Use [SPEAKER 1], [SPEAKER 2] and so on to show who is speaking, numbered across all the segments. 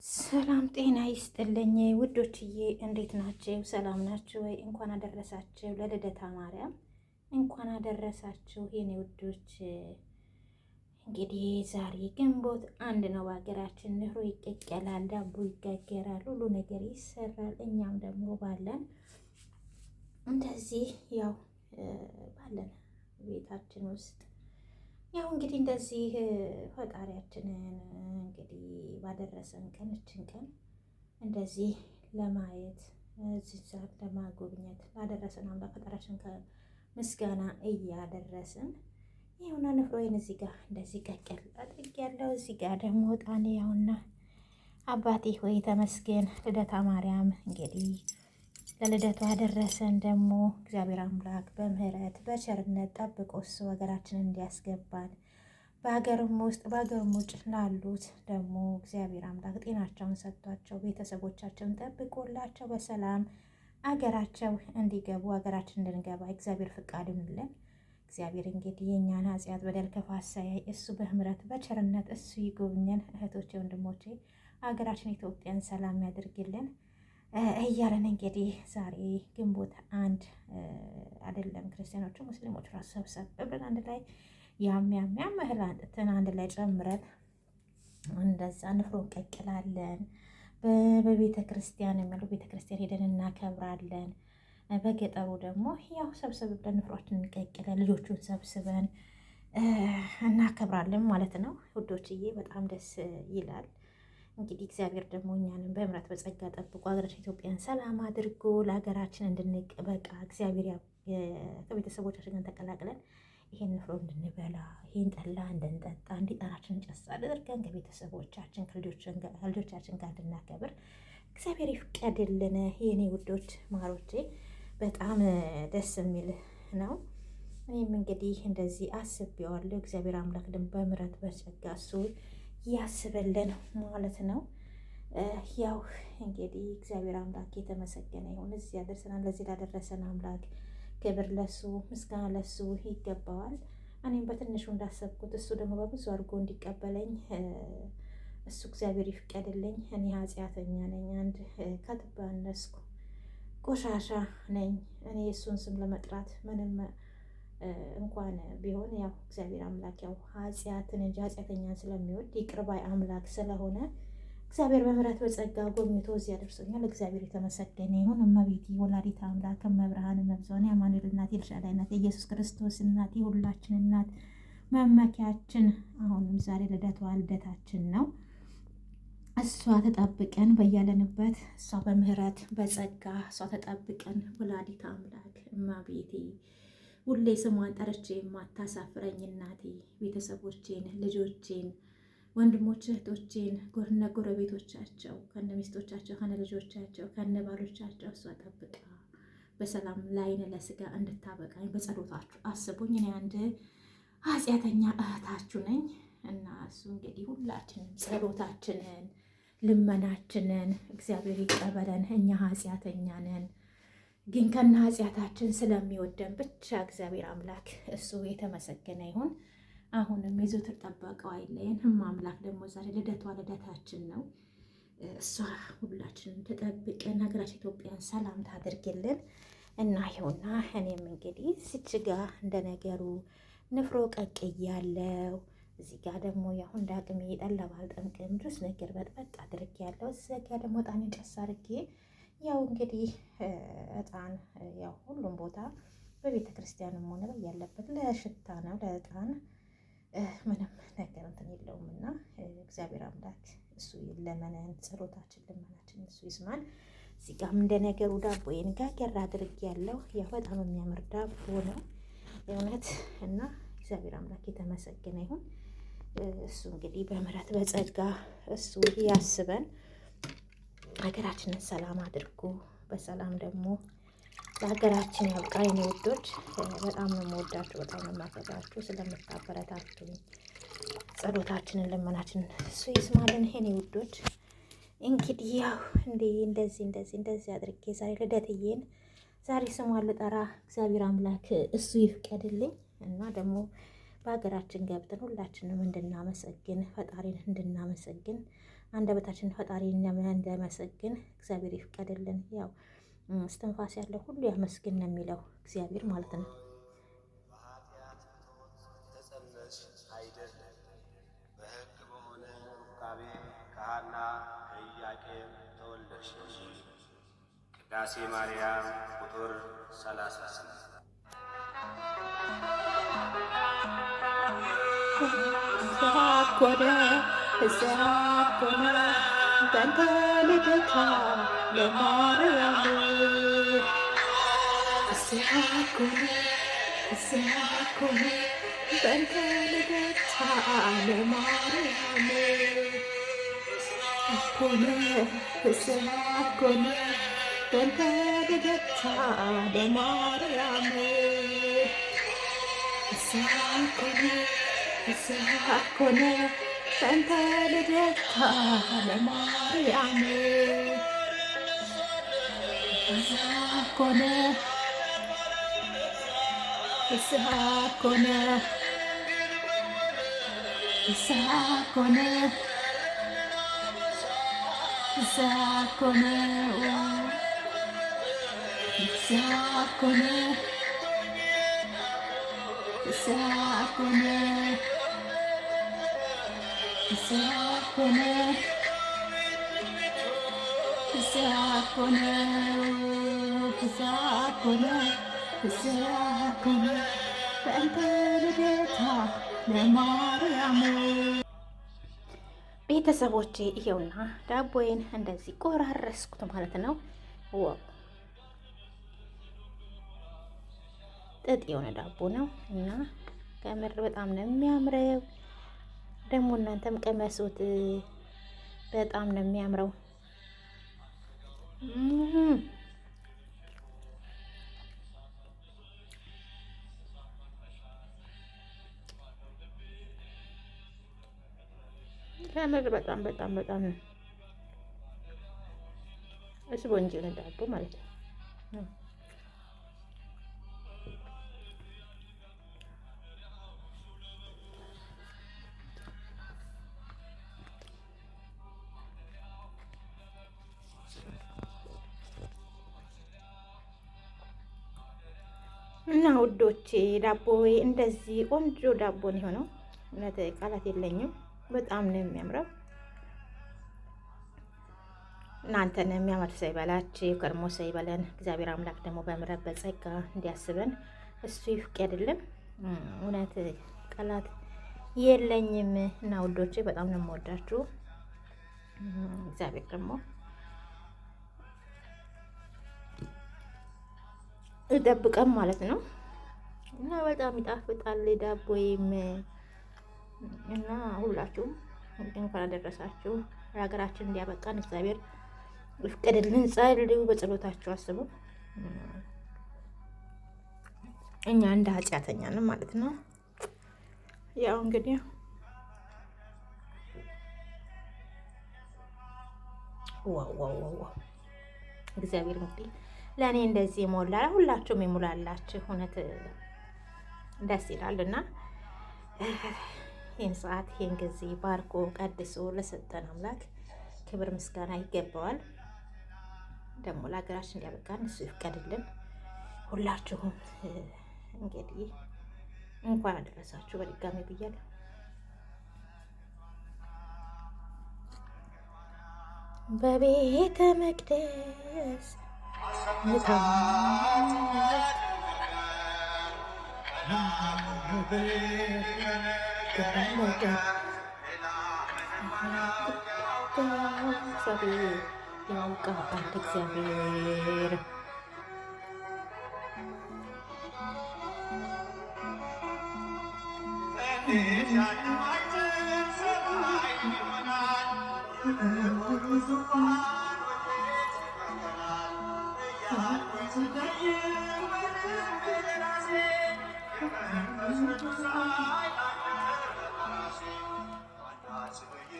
[SPEAKER 1] ሰላም ጤና ይስጥልኝ ውዶችዬ፣ እንዴት ናችሁ? ሰላም ናችሁ ወይ? እንኳን አደረሳችሁ ለልደታ ማርያም፣ እንኳን አደረሳችሁ የኔ ውዶች። እንግዲህ ዛሬ ግንቦት አንድ ነው። በሀገራችን ንፍሮ ይቀቀላል፣ ዳቦ ይጋገራል፣ ሁሉ ነገር ይሰራል። እኛም ደግሞ ባለን እንደዚህ ያው ባለን ቤታችን ውስጥ ያው እንግዲህ እንደዚህ ፈጣሪያችንን እንግዲህ ባደረሰን ቀን እችን ቀን እንደዚህ ለማየት እዚህ ሰዓት ለማጎብኘት ላደረሰን አምላክ ፈጣሪያችን ከምስጋና እያደረስን ይኸውና ንፍሮዬን እዚህ ጋር እንደዚህ ቀቀል አድርጌያለሁ። እዚህ ጋር ደግሞ ዕጣን ያውና አባቴ ሆይ ተመስገን። ልደታ ማርያም እንግዲህ ለልደቱ አደረሰን። ደግሞ እግዚአብሔር አምላክ በምህረት በቸርነት ጠብቆ እሱ ሀገራችንን እንዲያስገባን በሀገርም ውስጥ በሀገርም ውጭ ላሉት ደግሞ እግዚአብሔር አምላክ ጤናቸውን ሰጥቷቸው ቤተሰቦቻቸውን ጠብቆላቸው በሰላም አገራቸው እንዲገቡ ሀገራችን እንድንገባ እግዚአብሔር ፍቃድ ይሁንልን። እግዚአብሔር እንግዲህ የእኛን ኃጢአት በደል ክፋት ሳያይ እሱ በምህረት በቸርነት እሱ ይጎብኘን። እህቶቼ ወንድሞቼ፣ ሀገራችን ኢትዮጵያን ሰላም ያድርግልን እያለን እንግዲህ ዛሬ ግንቦት አንድ አይደለም ክርስቲያኖቹ ሙስሊሞች ራሱ ሰብሰብ ብለን አንድ ላይ ያም እህል አንጥተን አንድ ላይ ጨምረን እንደዛ ንፍሮ እንቀቅላለን። በቤተ ክርስቲያን የሚለው ቤተ ክርስቲያን ሄደን እናከብራለን። በገጠሩ ደግሞ ያው ሰብሰብ ብለን ንፍሯችን እንቀቅለን ልጆቹን ሰብስበን እናከብራለን ማለት ነው ውዶችዬ። በጣም ደስ ይላል። እንግዲህ እግዚአብሔር ደግሞ እኛንም በምሕረት በጸጋ ጠብቆ ሀገራችን ኢትዮጵያን ሰላም አድርጎ ለሀገራችን እንድንበቃ እግዚአብሔር ከቤተሰቦቻችን ጋር ተቀላቅለን ይሄን ንፍሮ እንድንበላ ይሄን ጠላ እንድንጠጣ እንዲጠራችን ጨስ አድርገን ከቤተሰቦቻችን ከልጆቻችን ጋር እንድናከብር እግዚአብሔር ይፍቀድልን። የኔ ውዶች ማሮቼ፣ በጣም ደስ የሚል ነው። እኔም እንግዲህ እንደዚህ አስቤዋለሁ። እግዚአብሔር አምላክ ደግሞ በምሕረት በጸጋ እሱ ያስበልን ማለት ነው። ያው እንግዲህ እግዚአብሔር አምላክ የተመሰገነ ይሁን። እዚህ ያደርሰናል። ለዚህ ላደረሰን አምላክ ክብር ለሱ ምስጋና ለሱ ይገባዋል። እኔም በትንሹ እንዳሰብኩት እሱ ደግሞ በብዙ አድርጎ እንዲቀበለኝ እሱ እግዚአብሔር ይፍቀድልኝ። እኔ ኃጢአተኛ ነኝ፣ አንድ ከትባ አነስኩ ቆሻሻ ነኝ። እኔ እሱን ስም ለመጥራት ምንም እንኳን ቢሆን ያው እግዚአብሔር አምላክ ያው ኃጢአትን እንጂ ኃጢአተኛን ስለሚወድ ይቅር ባይ አምላክ ስለሆነ እግዚአብሔር በምሕረት በጸጋ ጎብኝቶ እዚህ ያደርሶኛል። እግዚአብሔር የተመሰገነ ይሁን። እመቤቴ ወላዲተ አምላክ እመብርሃን እመብዙኃን የአማኑኤል እናት የኤልሻዳይ እናት የኢየሱስ ክርስቶስ እናት የሁላችን እናት መመኪያችን፣ አሁንም ዛሬ ልደታችን ነው። እሷ ተጠብቀን በያለንበት እሷ በምሕረት በጸጋ እሷ ተጠብቀን ወላዲተ አምላክ እመቤቴ ሁሌ ስሟን ጠርቼ የማታሳፍረኝ እናቴ ቤተሰቦቼን፣ ልጆቼን፣ ወንድሞች እህቶቼን፣ ጎርነ ጎረቤቶቻቸው ከነ ሚስቶቻቸው ከነ ልጆቻቸው ከነ ባሎቻቸው እሷ ጠብቃ በሰላም ለዓይነ ለስጋ እንድታበቃኝ በጸሎታችሁ አስቡኝ። እኔ አንድ ኃጢአተኛ እህታችሁ ነኝ እና እሱ እንግዲህ ሁላችንም ጸሎታችንን ልመናችንን እግዚአብሔር ይቀበለን። እኛ ኃጢአተኛ ነን ግን ከነ ኃጢአታችን ስለሚወደን ብቻ እግዚአብሔር አምላክ እሱ የተመሰገነ ይሁን። አሁንም የዘወትር ጠበቀው አይለየን። አምላክ ደግሞ ዛሬ ልደታችን ነው። እሷ ሁላችንም ተጠብቀን ሀገራችን ኢትዮጵያን ሰላም ታደርግልን እና ይኸውና እኔም እንግዲህ እዚች ጋ እንደ ነገሩ ንፍሮ ቀቅያለሁ። እዚህ ጋር ደግሞ ያው እንደ አቅሜ ጠላ ባልጠምቅም ጁስ ነገር በጥበጥ አድርጌያለሁ። እዚህ ጋ ደግሞ ዕጣኔን ጨስ አድርጌ ያው እንግዲህ ዕጣን ያው ሁሉም ቦታ በቤተ ክርስቲያንም ሆነ ያለበት ለሽታ ነው፣ ለዕጣን ምንም ነገር እንትን የለውም እና እግዚአብሔር አምላክ እሱ ይለመነን፣ ጸሎታችን ልመናችን እሱ ይስማን። እዚህ ጋርም እንደ ነገሩ ዳቦዬን ጋገር አድርጌያለሁ። ያው በጣም የሚያምር ዳቦ ነው የእውነት እና እግዚአብሔር አምላክ የተመሰገነ ይሁን። እሱ እንግዲህ በምሕረት በጸጋ እሱ ያስበን፣ ሀገራችንን ሰላም አድርጎ በሰላም ደግሞ ለሀገራችን ያብቃ። የኔ ውዶች በጣም ነው የምወዳችሁ፣ በጣም ነው የማከብራችሁ ስለምታበረታቱኝ። ጸሎታችንን ልመናችንን እሱ ይስማልን። የኔ ውዶች እንግዲህ ያው እንደዚህ አድርጌ ዛሬ ልደትዬን ዛሬ ስሟን ልጠራ እግዚአብሔር አምላክ እሱ ይፍቀድልኝ እና ደግሞ በሀገራችን ገብተን ሁላችንም እንድናመሰግን ፈጣሪን እንድናመሰግን አንደበታችን ፈጣሪ እንደመሰግን እግዚአብሔር ይፍቀድልን። ያው እስትንፋስ ያለው ሁሉ ያመስግን ነው የሚለው እግዚአብሔር ማለት ነው።
[SPEAKER 2] በኃጢአት ፍትወት ተጸነስሽ አይደለም በሕግ በሆነ ሩካቤ ከሐና ከኢያቄም ተወለድሽ እንጂ። ቅዳሴ ማርያም ቁጥር 38
[SPEAKER 1] ኮነ ኮነ በእንተ ልደታ ለማርያም ኮነ በእንተ ልደታ ለማርያም ኮነ በእንተ ልደታ ለማርያም ኮነ በእንተ ልደታ ለማርያም ኮነ ኮነ ኮነ በእንተ ልደታ ለማርያም። ቤተሰቦቼ ይሄውና ዳቦዬን እንደዚህ ቆራረስኩት ማለት ነው። ዋው ጥጥ የሆነ ዳቦ ነው እና ከምር በጣም ነው የሚያምረው። ደግሞ እናንተም ቀመሱት፣ በጣም ነው የሚያምረው። ከምር በጣም በጣም በጣም ነው ስፖንጅ ነው ዳቦ ማለት ነው። እና ውዶቼ ዳቦዬ እንደዚህ ቆንጆ ዳቦ ነው የሆነው። እውነት ቃላት የለኝም። በጣም ነው የሚያምረው። እናንተን የሚያምር ሰው ይበላችሁ፣ ከርሞ ሰው ይበለን። እግዚአብሔር አምላክ ደግሞ በምሕረት በጸጋ እንዲያስበን እሱ ይፍቀድልን። እውነት ቃላት የለኝም። እና ውዶቼ በጣም ነው የምወዳችሁ። እግዚአብሔር ደግሞ ይጠብቀን ማለት ነው። እና በጣም ይጣፍጣል ዳቦዬም። እና ሁላችሁም እንኳን አደረሳችሁ። ለሀገራችን እንዲያበቃን እግዚአብሔር ይፍቀድልን። ጸልዩ፣ በጸሎታችሁ አስቡ። እኛ እንደ ኃጢአተኛ ነን ማለት ነው። ያው እንግዲህ ዋው እግዚአብሔር እንግዲህ ለእኔ እንደዚህ ይሞላ፣ ሁላችሁም ይሙላላችሁ። እውነት ደስ ይላልና ይህን ሰዓት ይህን ጊዜ ባርኮ ቀድሶ ለሰጠን አምላክ ክብር ምስጋና ይገባዋል። ደግሞ ለሀገራችን እንዲያበቃን እሱ ይፍቀድልን። ሁላችሁም እንግዲህ እንኳን አደረሳችሁ በድጋሚ ብያለሁ። በቤተ መቅደስ ያውቃል እግዚአብሔር።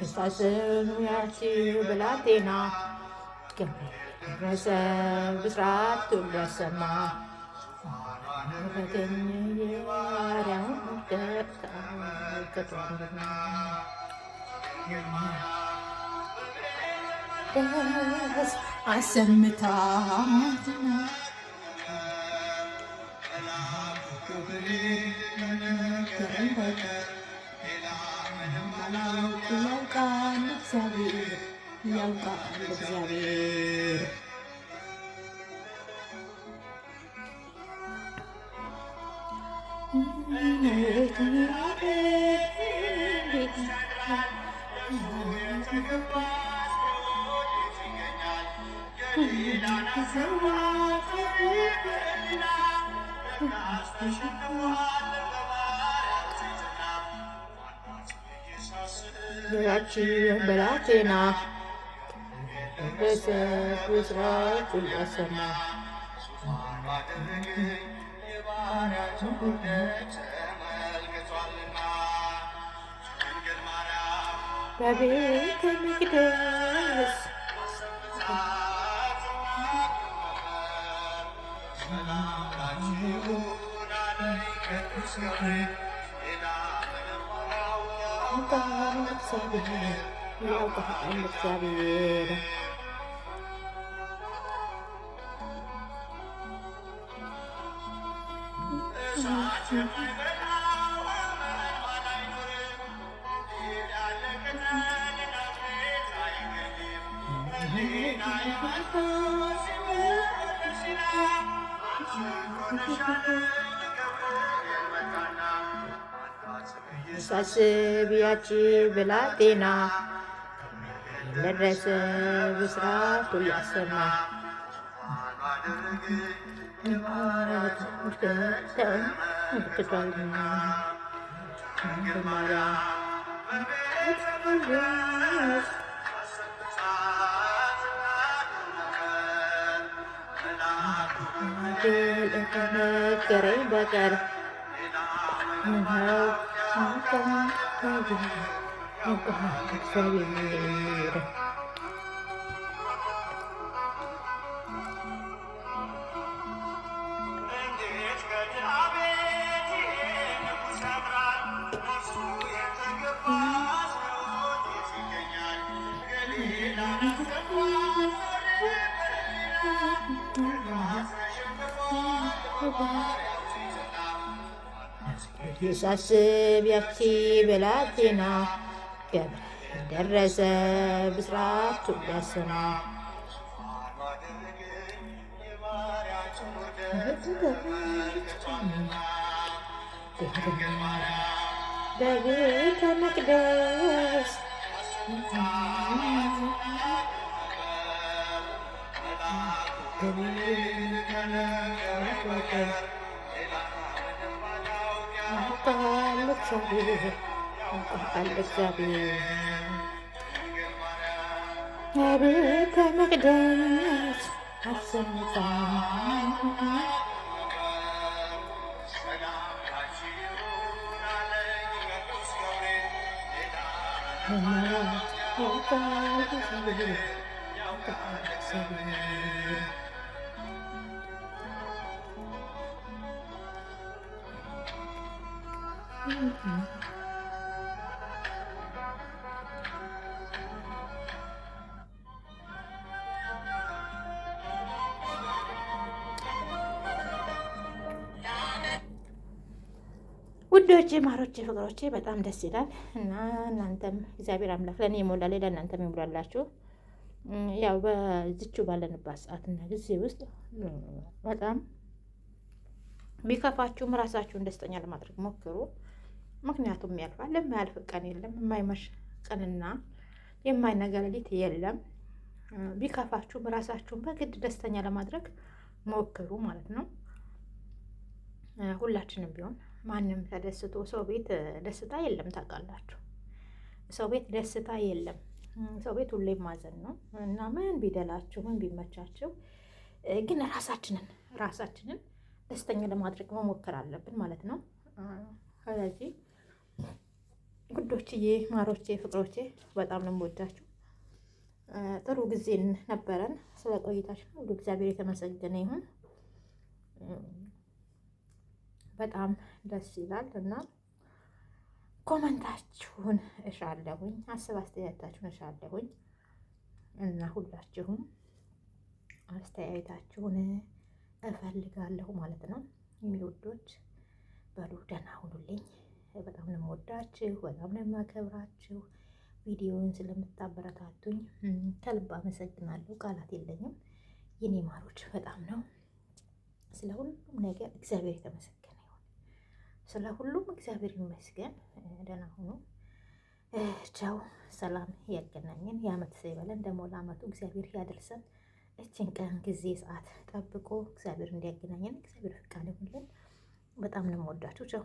[SPEAKER 1] ሳስኑ ያቺ ብላቴና ደረሰ ብስራት ደረሰማ ረገኝ የአርያውን መቅደስ አሰምታ ያውቃል እግዚአብሔር ያውቃል እግዚአብሔር ያቺ ብላቴና ብስራት ያሰማ በቤተ መቅደስ ያውቃል እግዚአብሔር ሳስብ ያቺ ብላቴና ለደረሰ ብስራቱ ያሰማ ምልክቷልና ከነገረኝ በቀር ሳስብ ያቺ ብላቴና ገብርኤል ደረሰ ብስራቱ ሊያሰማ በቤተ መቅደስ ያውቃል እግዚአብሔር በቤተ መቅደስ አሰምታ ያውቃል እግዚአብሔር ውዶቼ ማሮቼ ፍቅሮቼ በጣም ደስ ይላል እና እናንተም እግዚአብሔር አምላክ ለእኔ ይሞላል ለእናንተም ይሞላላችሁ። ያው በዚቹ ባለንባት ሰዓትና ጊዜ ውስጥ በጣም ቢከፋችሁም ራሳችሁን ደስተኛ ለማድረግ ሞክሩ። ምክንያቱም ያልፋል። የማያልፍ ቀን የለም። የማይመሽ ቀንና የማይነጋ ሌሊት የለም። ቢከፋችሁም ራሳችሁን በግድ ደስተኛ ለማድረግ ሞክሩ ማለት ነው። ሁላችንም ቢሆን ማንም ተደስቶ ሰው ቤት ደስታ የለም። ታውቃላችሁ፣ ሰው ቤት ደስታ የለም። ሰው ቤት ሁሌም ማዘን ነው እና ምን ቢደላችሁ ምን ቢመቻችሁ ግን ራሳችንን ደስተኛ ለማድረግ መሞከር አለብን ማለት ነው። ስለዚህ ጉዶችዬ፣ ማሮቼ፣ ፍቅሮቼ በጣም ነው የምወዳችሁ። ጥሩ ጊዜ ነበረን። ስለ ቆይታችን ሁሉ እግዚአብሔር የተመሰገነ ይሁን። በጣም ደስ ይላል እና ኮመንታችሁን እሻለሁኝ፣ ሀሳብ አስተያየታችሁን እሻለሁኝ። እና ሁላችሁም አስተያየታችሁን እፈልጋለሁ ማለት ነው። የሚወዶች በሉ ደህና ሁኑልኝ። በጣም ነው የምወዳችሁ፣ በጣም ነው የማከብራችሁ። ቪዲዮውን ስለምታበረታቱኝ ከልብ አመሰግናለሁ። ቃላት የለኝም የኔ ማሮች። በጣም ነው ስለ ሁሉም ነገር እግዚአብሔር የተመሰገነ ይሁን። ስለ ሁሉም እግዚአብሔር ይመስገን። ደህና ሁኑ። ቻው። ሰላም ያገናኘን። የዓመት ሰው ይበለን። ደግሞ ለዓመቱ እግዚአብሔር ያደርሰን። እችን ቀን ጊዜ ሰዓት ጠብቆ እግዚአብሔር እንዲያገናኘን እግዚአብሔር ፍቃድ ይሁንልን። በጣም ነው የምወዳችሁ። ቻው።